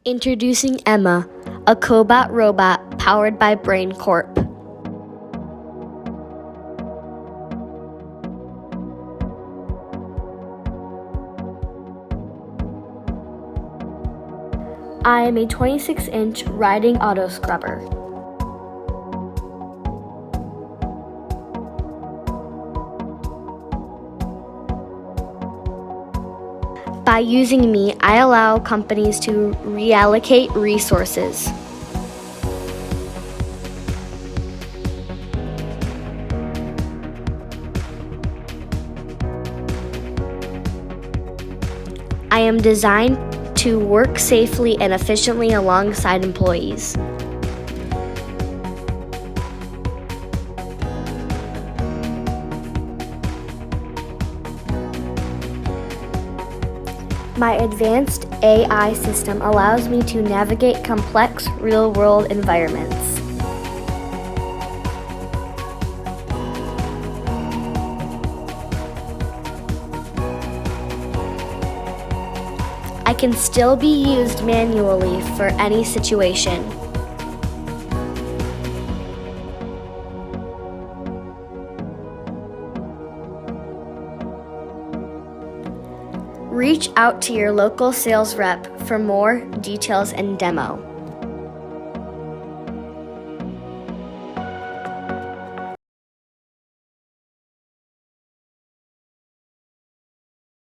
Introducing Emma, a cobot robot powered by Brain Corp. I am a 26-inch riding autoscrubber. By using me, I allow companies to reallocate resources. I am designed to work safely and efficiently alongside employees. My advanced AI system allows me to navigate complex real-world environments. I can still be used manually for any situation. Reach out to your local sales rep for more details and demo.